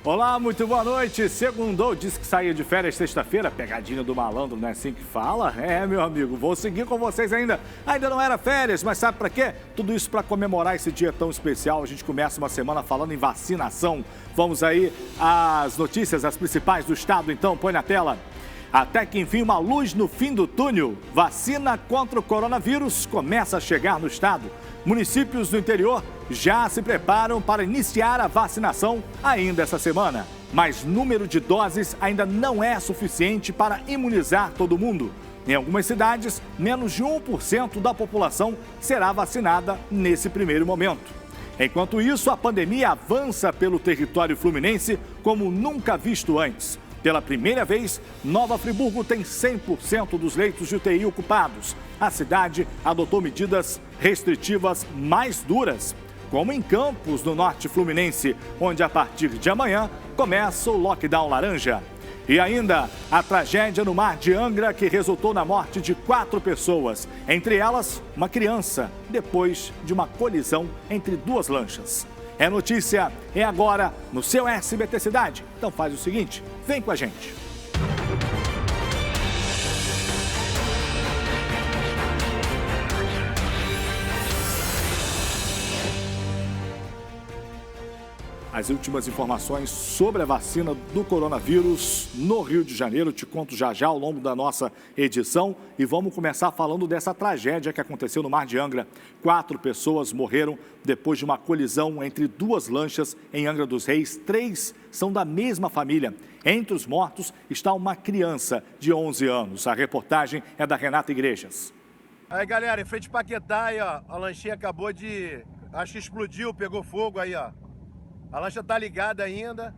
Olá, muito boa noite. Segundou, disse que saía de férias sexta-feira. Pegadinha do malandro, não é assim que fala? É, meu amigo, vou seguir com vocês ainda. Ainda não era férias, mas sabe pra quê? Tudo isso pra comemorar esse dia tão especial. A gente começa uma semana falando em vacinação. Vamos aí às notícias, as principais do estado, então, põe na tela. Até que enfim, uma luz no fim do túnel. Vacina contra o coronavírus começa a chegar no estado. Municípios do interior já se preparam para iniciar a vacinação ainda essa semana. Mas número de doses ainda não é suficiente para imunizar todo mundo. Em algumas cidades, menos de 1% da população será vacinada nesse primeiro momento. Enquanto isso, a pandemia avança pelo território fluminense como nunca visto antes. Pela primeira vez, Nova Friburgo tem 100% dos leitos de UTI ocupados. A cidade adotou medidas restritivas mais duras, como em Campos, no norte fluminense, onde a partir de amanhã começa o lockdown laranja. E ainda a tragédia no mar de Angra, que resultou na morte de 4 pessoas, entre elas uma criança, depois de uma colisão entre 2 lanchas. É notícia, é agora no seu SBT Cidade. Então faz o seguinte, vem com a gente. As últimas informações sobre a vacina do coronavírus no Rio de Janeiro, te conto já já ao longo da nossa edição. E vamos começar falando dessa tragédia que aconteceu no Mar de Angra. 4 pessoas morreram depois de uma colisão entre 2 lanchas em Angra dos Reis. 3 são da mesma família. Entre os mortos está uma criança de 11 anos. A reportagem é da Renata Igrejas. Aí, galera, em frente a Paquetá, aí, ó, a lanchinha acabou acho que explodiu, pegou fogo aí, ó. A lancha tá ligada ainda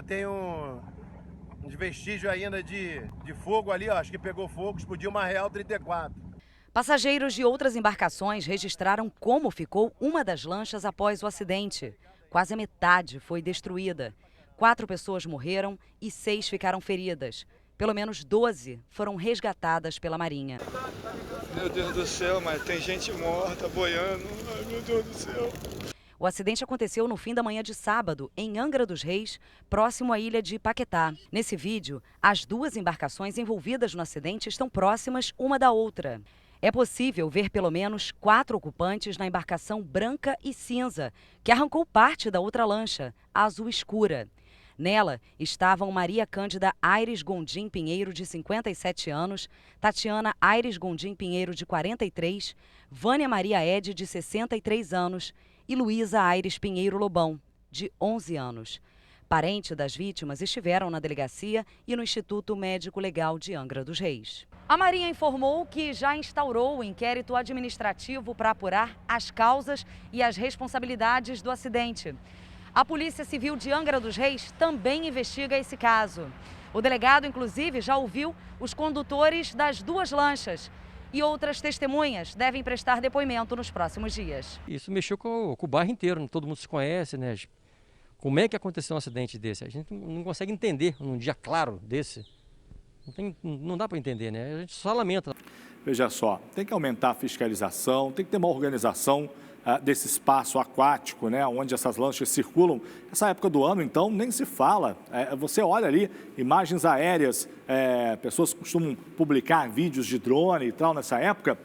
tem uns vestígios ainda de fogo ali, ó, acho que pegou fogo, explodiu uma Real 34. Passageiros de outras embarcações registraram como ficou uma das lanchas após o acidente. Quase a metade foi destruída. 4 pessoas morreram e 6 ficaram feridas. Pelo menos 12 foram resgatadas pela Marinha. Meu Deus do céu, mas tem gente morta, boiando. Ai, meu Deus do céu. O acidente aconteceu no fim da manhã de sábado, em Angra dos Reis, próximo à ilha de Paquetá. Nesse vídeo, as 2 embarcações envolvidas no acidente estão próximas uma da outra. É possível ver pelo menos 4 ocupantes na embarcação branca e cinza, que arrancou parte da outra lancha, a azul escura. Nela estavam Maria Cândida Aires Gondim Pinheiro, de 57 anos, Tatiana Aires Gondim Pinheiro, de 43, Vânia Maria Ede, de 63 anos, e Luísa Aires Pinheiro Lobão, de 11 anos. Parentes das vítimas estiveram na delegacia e no Instituto Médico Legal de Angra dos Reis. A Marinha informou que já instaurou o inquérito administrativo para apurar as causas e as responsabilidades do acidente. A Polícia Civil de Angra dos Reis também investiga esse caso. O delegado, inclusive, já ouviu os condutores das 2 lanchas. E outras testemunhas devem prestar depoimento nos próximos dias. Isso mexeu com o bairro inteiro, né? Todo mundo se conhece, né? Como é que aconteceu um acidente desse? A gente não consegue entender num dia claro desse. Não dá para entender, né? A gente só lamenta. Veja só, tem que aumentar a fiscalização, tem que ter uma organização desse espaço aquático, né, onde essas lanchas circulam. Essa época do ano, então, nem se fala. Você olha ali, imagens aéreas, pessoas costumam publicar vídeos de drone e tal nessa época,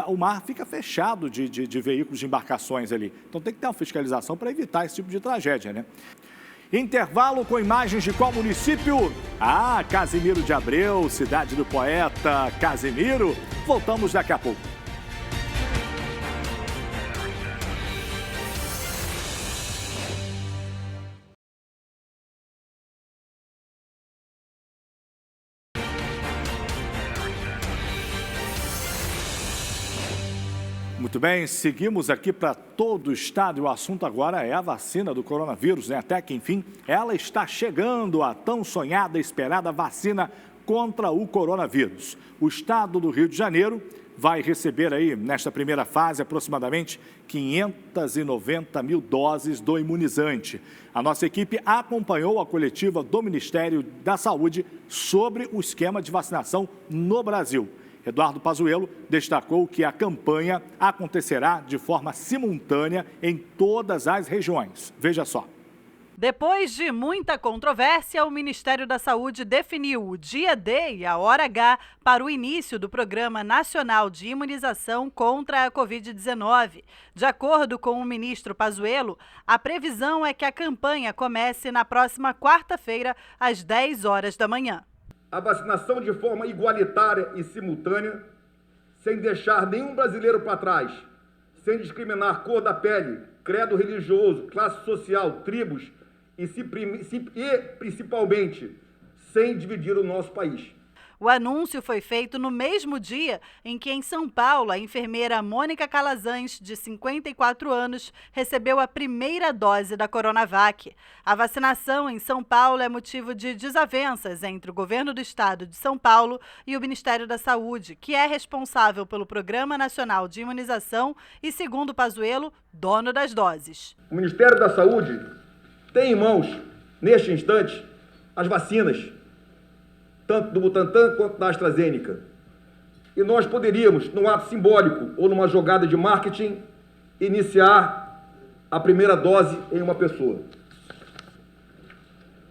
o mar fica fechado de veículos, de embarcações ali. Então tem que ter uma fiscalização para evitar esse tipo de tragédia, né? Intervalo com imagens de qual município? Casimiro de Abreu, cidade do poeta Casimiro. Voltamos daqui a pouco. Muito bem, seguimos aqui para todo o estado e o assunto agora é a vacina do coronavírus, né? Até que, enfim, ela está chegando, a tão sonhada e esperada vacina contra o coronavírus. O estado do Rio de Janeiro vai receber aí, nesta primeira fase, aproximadamente 590 mil doses do imunizante. A nossa equipe acompanhou a coletiva do Ministério da Saúde sobre o esquema de vacinação no Brasil. Eduardo Pazuello destacou que a campanha acontecerá de forma simultânea em todas as regiões. Veja só. Depois de muita controvérsia, o Ministério da Saúde definiu o dia D e a hora H para o início do Programa Nacional de Imunização contra a Covid-19. De acordo com o ministro Pazuello, a previsão é que a campanha comece na próxima quarta-feira, às 10 horas da manhã. A vacinação de forma igualitária e simultânea, sem deixar nenhum brasileiro para trás, sem discriminar cor da pele, credo religioso, classe social, tribos, e principalmente sem dividir o nosso país. O anúncio foi feito no mesmo dia em que, em São Paulo, a enfermeira Mônica Calazans, de 54 anos, recebeu a primeira dose da Coronavac. A vacinação em São Paulo é motivo de desavenças entre o governo do estado de São Paulo e o Ministério da Saúde, que é responsável pelo Programa Nacional de Imunização e, segundo Pazuello, dono das doses. O Ministério da Saúde tem em mãos, neste instante, as vacinas, tanto do Butantan quanto da AstraZeneca. E nós poderíamos, num ato simbólico ou numa jogada de marketing, iniciar a primeira dose em uma pessoa.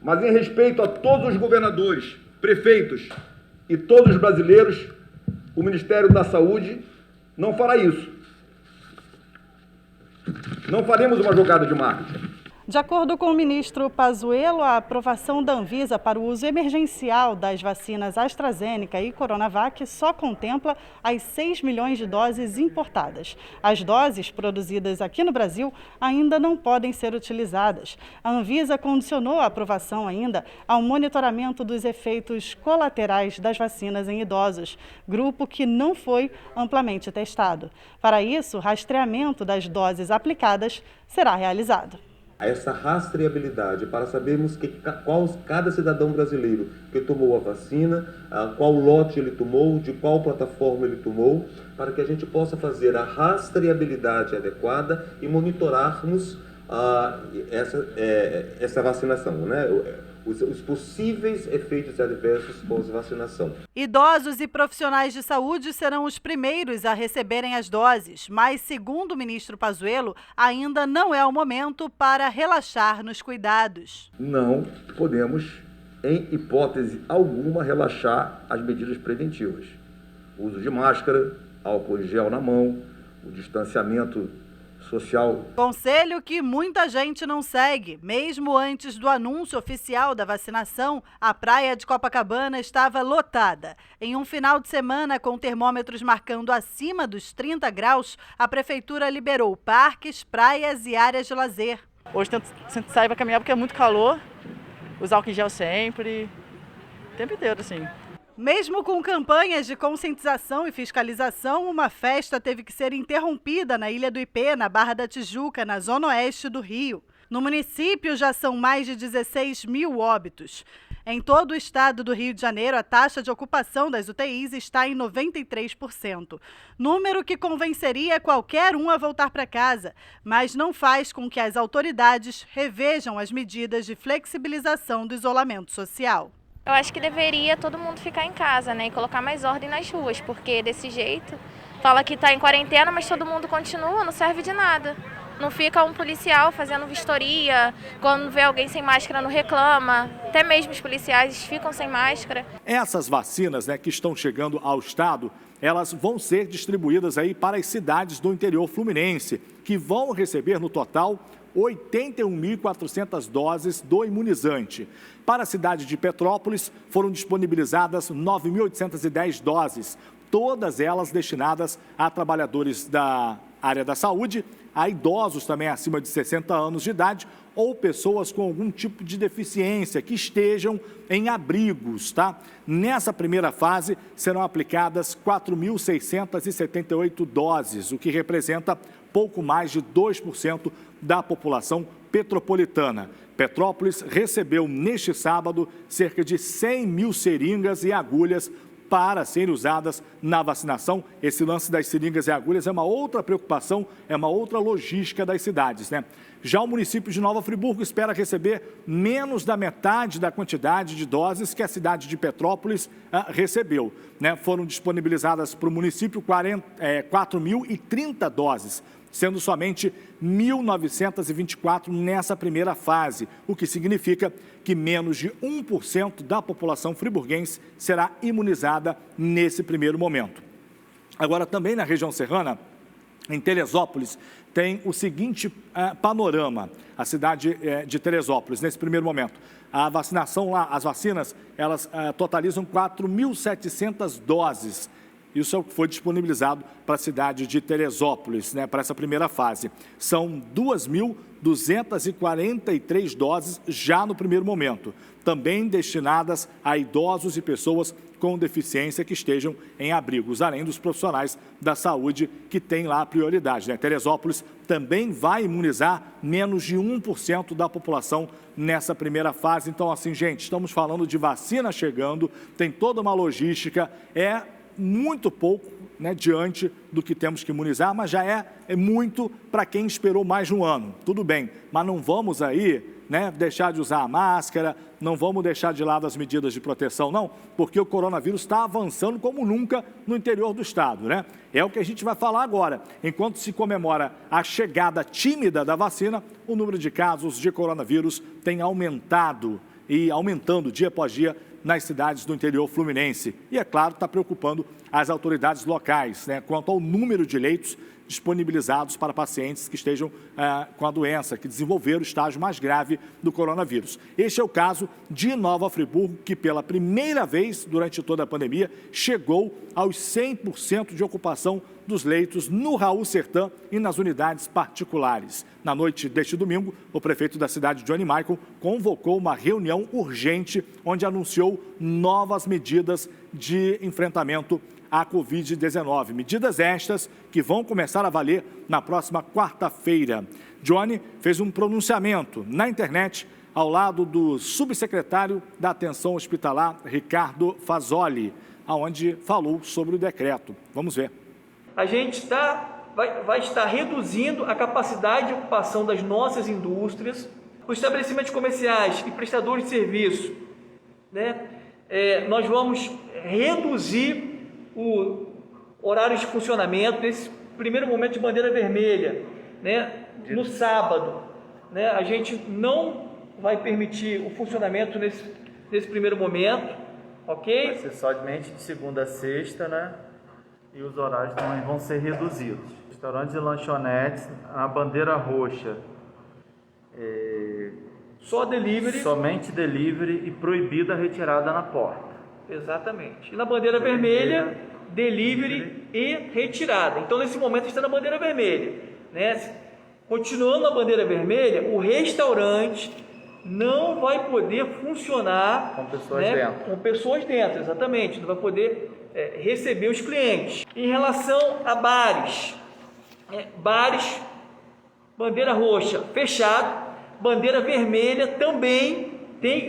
Mas em respeito a todos os governadores, prefeitos e todos os brasileiros, o Ministério da Saúde não fará isso. Não faremos uma jogada de marketing. De acordo com o ministro Pazuello, a aprovação da Anvisa para o uso emergencial das vacinas AstraZeneca e Coronavac só contempla as 6 milhões de doses importadas. As doses produzidas aqui no Brasil ainda não podem ser utilizadas. A Anvisa condicionou a aprovação ainda ao monitoramento dos efeitos colaterais das vacinas em idosos, grupo que não foi amplamente testado. Para isso, o rastreamento das doses aplicadas será realizado. Essa rastreabilidade para sabermos cada cidadão brasileiro que tomou a vacina, qual lote ele tomou, de qual plataforma ele tomou, para que a gente possa fazer a rastreabilidade adequada e monitorarmos essa vacinação, né? Os possíveis efeitos adversos pós-vacinação. Idosos e profissionais de saúde serão os primeiros a receberem as doses, mas, segundo o ministro Pazuello, ainda não é o momento para relaxar nos cuidados. Não podemos, em hipótese alguma, relaxar as medidas preventivas. O uso de máscara, álcool em gel na mão, o distanciamento social. Conselho que muita gente não segue. Mesmo antes do anúncio oficial da vacinação, a praia de Copacabana estava lotada. Em um final de semana com termômetros marcando acima dos 30 graus, a prefeitura liberou parques, praias e áreas de lazer. Hoje tento sair para caminhar porque é muito calor, usar álcool em gel sempre, o tempo inteiro assim. Mesmo com campanhas de conscientização e fiscalização, uma festa teve que ser interrompida na Ilha do Ipê, na Barra da Tijuca, na zona oeste do Rio. No município já são mais de 16 mil óbitos. Em todo o estado do Rio de Janeiro, a taxa de ocupação das UTIs está em 93%. Número que convenceria qualquer um a voltar para casa, mas não faz com que as autoridades revejam as medidas de flexibilização do isolamento social. Eu acho que deveria todo mundo ficar em casa, né, e colocar mais ordem nas ruas, porque desse jeito, fala que está em quarentena, mas todo mundo continua, não serve de nada. Não fica um policial fazendo vistoria, quando vê alguém sem máscara não reclama, até mesmo os policiais ficam sem máscara. Essas vacinas, que estão chegando ao estado, elas vão ser distribuídas aí para as cidades do interior fluminense, que vão receber no total 81.400 doses do imunizante. Para a cidade de Petrópolis, foram disponibilizadas 9.810 doses, todas elas destinadas a trabalhadores da área da saúde, a idosos também acima de 60 anos de idade ou pessoas com algum tipo de deficiência que estejam em abrigos, tá? Nessa primeira fase, serão aplicadas 4.678 doses, o que representa pouco mais de 2% da população petropolitana. Petrópolis recebeu neste sábado cerca de 100 mil seringas e agulhas para serem usadas na vacinação. Esse lance das seringas e agulhas é uma outra preocupação, é uma outra logística das cidades, né? Já o município de Nova Friburgo espera receber menos da metade da quantidade de doses que a cidade de Petrópolis recebeu, né? Foram disponibilizadas para o município 4.030 doses. sendo somente 1.924 nessa primeira fase, o que significa que menos de 1% da população friburguense será imunizada nesse primeiro momento. Agora, também na região serrana, em Teresópolis, tem o seguinte panorama, a cidade de Teresópolis, nesse primeiro momento. A vacinação lá, as vacinas, elas totalizam 4.700 doses. Isso é o que foi disponibilizado para a cidade de Teresópolis, né, para essa primeira fase. São 2.243 doses já no primeiro momento, também destinadas a idosos e pessoas com deficiência que estejam em abrigos, além dos profissionais da saúde que têm lá a prioridade, né? Teresópolis também vai imunizar menos de 1% da população nessa primeira fase. Então, assim, gente, estamos falando de vacina chegando, tem toda uma logística, é muito pouco, né, diante do que temos que imunizar, mas já é muito para quem esperou mais de um ano. Tudo bem, mas não vamos aí, né, deixar de usar a máscara, não vamos deixar de lado as medidas de proteção, não, porque o coronavírus está avançando como nunca no interior do estado, né? É o que a gente vai falar agora. Enquanto se comemora a chegada tímida da vacina, o número de casos de coronavírus tem aumentado e aumentando dia após dia nas cidades do interior fluminense. E, é claro, está preocupando as autoridades locais, né, quanto ao número de leitos disponibilizados para pacientes que estejam com a doença, que desenvolveram o estágio mais grave do coronavírus. Este é o caso de Nova Friburgo, que pela primeira vez durante toda a pandemia chegou aos 100% de ocupação dos leitos no Raul Sertã e nas unidades particulares. Na noite deste domingo, o prefeito da cidade, Johnny Michael, convocou uma reunião urgente onde anunciou novas medidas de enfrentamento à Covid-19. Medidas estas que vão começar a valer na próxima quarta-feira. Johnny fez um pronunciamento na internet ao lado do subsecretário da Atenção Hospitalar, Ricardo Fazoli, onde falou sobre o decreto. Vamos ver. A gente vai estar reduzindo a capacidade de ocupação das nossas indústrias, os estabelecimentos comerciais e prestadores de serviço, né? Nós vamos reduzir o horário de funcionamento, nesse primeiro momento de bandeira vermelha, né? No sábado, né? A gente não vai permitir o funcionamento nesse primeiro momento, ok? Vai ser somente de segunda a sexta, né? E os horários também vão ser reduzidos. Restaurantes e lanchonetes, a bandeira roxa. Só delivery. Somente delivery e proibida a retirada na porta. Exatamente. E na bandeira vermelha, delivery e retirada. Então, nesse momento, a gente está na bandeira vermelha, né? Continuando na bandeira vermelha, o restaurante não vai poder funcionar com pessoas, né, dentro. Com pessoas dentro, exatamente. Não vai poder receber os clientes. Em relação a bares, bandeira roxa, fechado. Bandeira vermelha também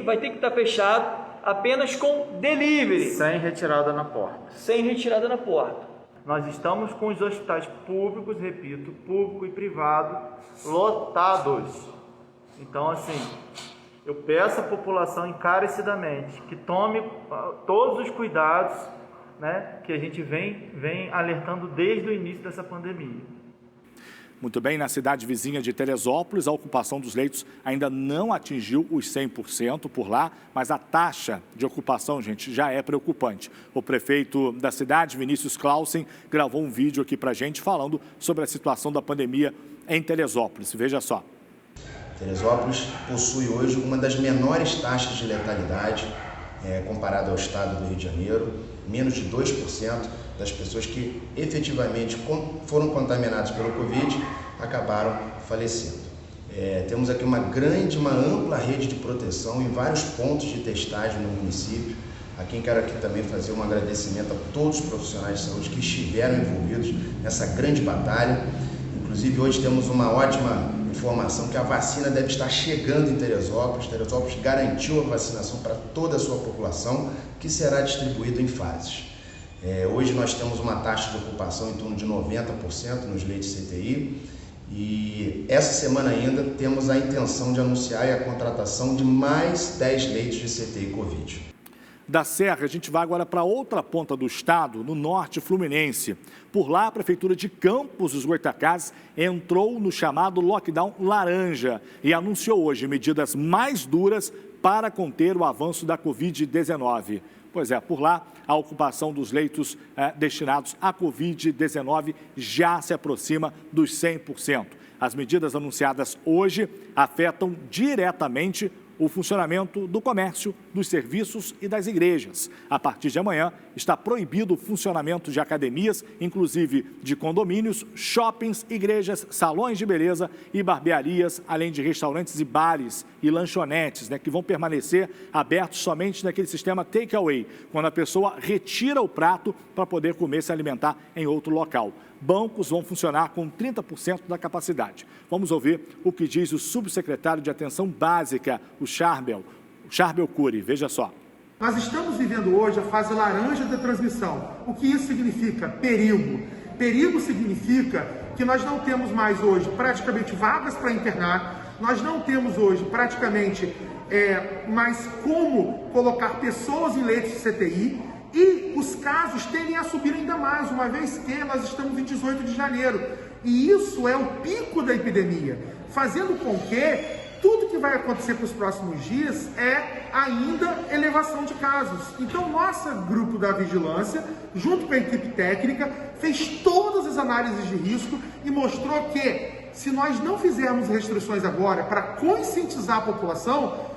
vai ter que estar fechado, apenas com delivery. Sem retirada na porta. Sem retirada na porta. Nós estamos com os hospitais públicos, repito, público e privado, lotados. Então, assim, eu peço à população encarecidamente que tome todos os cuidados, né, que a gente vem alertando desde o início dessa pandemia. Muito bem, na cidade vizinha de Teresópolis, a ocupação dos leitos ainda não atingiu os 100% por lá, mas a taxa de ocupação, gente, já é preocupante. O prefeito da cidade, Vinícius Clausen, gravou um vídeo aqui para a gente falando sobre a situação da pandemia em Teresópolis. Veja só. Teresópolis possui hoje uma das menores taxas de letalidade comparado ao estado do Rio de Janeiro, menos de 2% das pessoas que efetivamente foram contaminadas pelo Covid acabaram falecendo. Temos aqui uma ampla rede de proteção em vários pontos de testagem no município, a quem quero aqui também fazer um agradecimento a todos os profissionais de saúde que estiveram envolvidos nessa grande batalha. Inclusive, hoje temos uma ótima informação que a vacina deve estar chegando em Teresópolis. Teresópolis garantiu a vacinação para toda a sua população, que será distribuída em fases. Hoje nós temos uma taxa de ocupação em torno de 90% nos leitos CTI e essa semana ainda temos a intenção de anunciar a contratação de mais 10 leitos de CTI Covid. da Serra, a gente vai agora para outra ponta do estado, no norte fluminense. Por lá, a Prefeitura de Campos dos Goytacazes entrou no chamado lockdown laranja e anunciou hoje medidas mais duras para conter o avanço da Covid-19. Pois é, por lá, a ocupação dos leitos destinados à Covid-19 já se aproxima dos 100%. As medidas anunciadas hoje afetam diretamente o funcionamento do comércio, dos serviços e das igrejas. A partir de amanhã, está proibido o funcionamento de academias, inclusive de condomínios, shoppings, igrejas, salões de beleza e barbearias, além de restaurantes e bares e lanchonetes, que vão permanecer abertos somente naquele sistema takeaway, quando a pessoa retira o prato para poder comer e se alimentar em outro local. Bancos vão funcionar com 30% da capacidade. Vamos ouvir o que diz o subsecretário de Atenção Básica, o Charbel Cury. Veja só. Nós estamos vivendo hoje a fase laranja da transmissão. O que isso significa? Perigo. Perigo significa que nós não temos mais hoje praticamente vagas para internar, nós não temos hoje praticamente mais como colocar pessoas em leitos de CTI, e os casos tendem a subir ainda mais, uma vez que nós estamos em 18 de janeiro. E isso é o pico da epidemia, fazendo com que tudo que vai acontecer para os próximos dias é ainda elevação de casos. Então, nosso grupo da vigilância, junto com a equipe técnica, fez todas as análises de risco e mostrou que, se nós não fizermos restrições agora para conscientizar a população,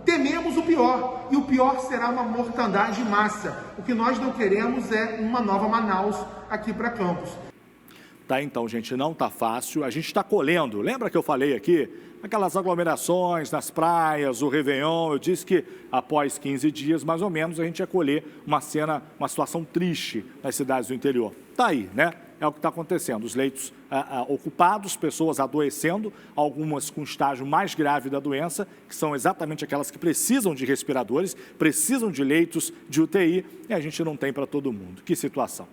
tememos o pior, e o pior será uma mortandade em massa. O que nós não queremos é uma nova Manaus aqui para Campos. Tá, então, gente, não tá fácil. A gente está colhendo. Lembra que eu falei aqui? Aquelas aglomerações nas praias, o Réveillon. Eu disse que após 15 dias, mais ou menos, a gente ia colher uma situação triste nas cidades do interior. Tá aí, né? É o que está acontecendo. Os leitos ocupados, pessoas adoecendo, algumas com estágio mais grave da doença, que são exatamente aquelas que precisam de respiradores, precisam de leitos de UTI, e a gente não tem para todo mundo. Que situação.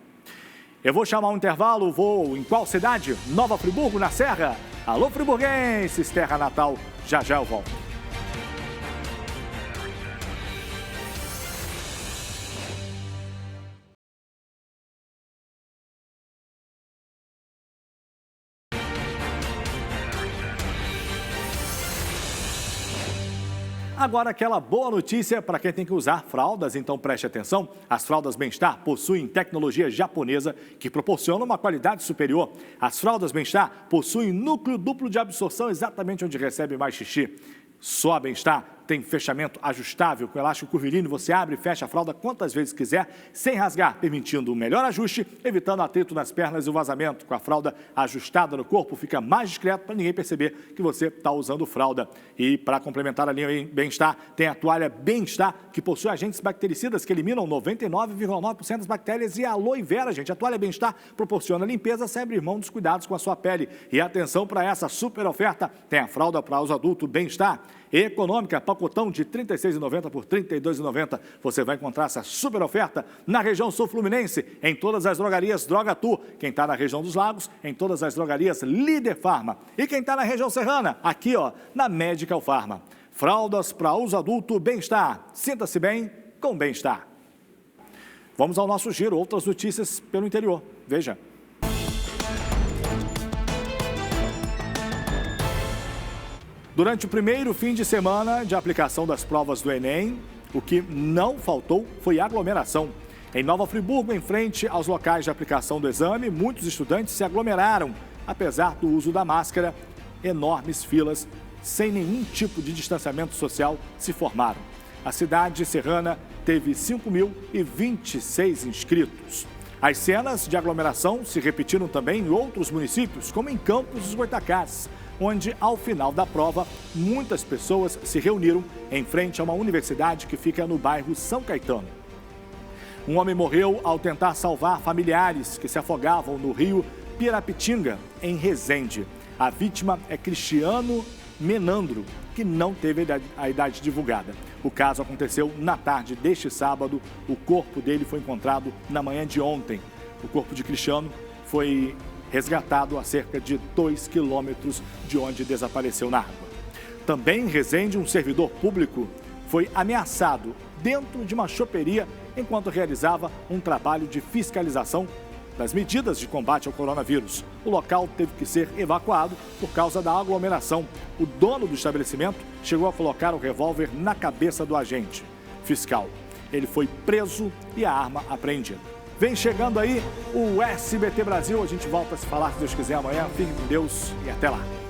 Eu vou chamar um intervalo, vou em qual cidade? Nova Friburgo, na Serra. Alô, friburguenses, terra natal, já já eu volto. Agora, aquela boa notícia para quem tem que usar fraldas, então preste atenção. As fraldas Bem-Estar possuem tecnologia japonesa que proporciona uma qualidade superior. As fraldas Bem-Estar possuem núcleo duplo de absorção exatamente onde recebe mais xixi. Só a Bem-Estar tem fechamento ajustável com elástico curvilíneo. Você abre e fecha a fralda quantas vezes quiser, sem rasgar, permitindo um melhor ajuste, evitando atrito nas pernas e o vazamento. Com a fralda ajustada no corpo, fica mais discreto para ninguém perceber que você está usando fralda. E para complementar a linha Bem-Estar, tem a toalha Bem-Estar, que possui agentes bactericidas que eliminam 99,9% das bactérias, e a aloe vera, gente. A toalha Bem-Estar proporciona limpeza sem abrir mão dos cuidados com a sua pele. E atenção para essa super oferta, tem a fralda para uso adulto Bem-Estar, econômica, pacotão de R$ 36,90 por R$ 32,90. Você vai encontrar essa super oferta na região sul fluminense, em todas as drogarias Drogatu. Quem está na região dos Lagos, em todas as drogarias Líder Farma. E quem está na região serrana, aqui na Medical Farma. Fraldas para uso adulto Bem-Estar. Sinta-se bem com Bem-Estar. Vamos ao nosso giro, outras notícias pelo interior. Veja. Durante o primeiro fim de semana de aplicação das provas do Enem, o que não faltou foi aglomeração. Em Nova Friburgo, em frente aos locais de aplicação do exame, muitos estudantes se aglomeraram. Apesar do uso da máscara, enormes filas, sem nenhum tipo de distanciamento social, se formaram. A cidade serrana teve 5.026 inscritos. As cenas de aglomeração se repetiram também em outros municípios, como em Campos dos Goytacazes, onde, ao final da prova, muitas pessoas se reuniram em frente a uma universidade que fica no bairro São Caetano. Um homem morreu ao tentar salvar familiares que se afogavam no rio Pirapitinga, em Resende. A vítima é Cristiano Menandro, que não teve a idade divulgada. O caso aconteceu na tarde deste sábado. O corpo dele foi encontrado na manhã de ontem. O corpo de Cristiano foi resgatado a cerca de 2 quilômetros de onde desapareceu na água. Também em Resende, um servidor público foi ameaçado dentro de uma choperia enquanto realizava um trabalho de fiscalização das medidas de combate ao coronavírus. O local teve que ser evacuado por causa da aglomeração. O dono do estabelecimento chegou a colocar o revólver na cabeça do agente fiscal. Ele foi preso e a arma apreendida. Vem chegando aí o SBT Brasil. A gente volta a se falar, se Deus quiser, amanhã. Fique com Deus e até lá.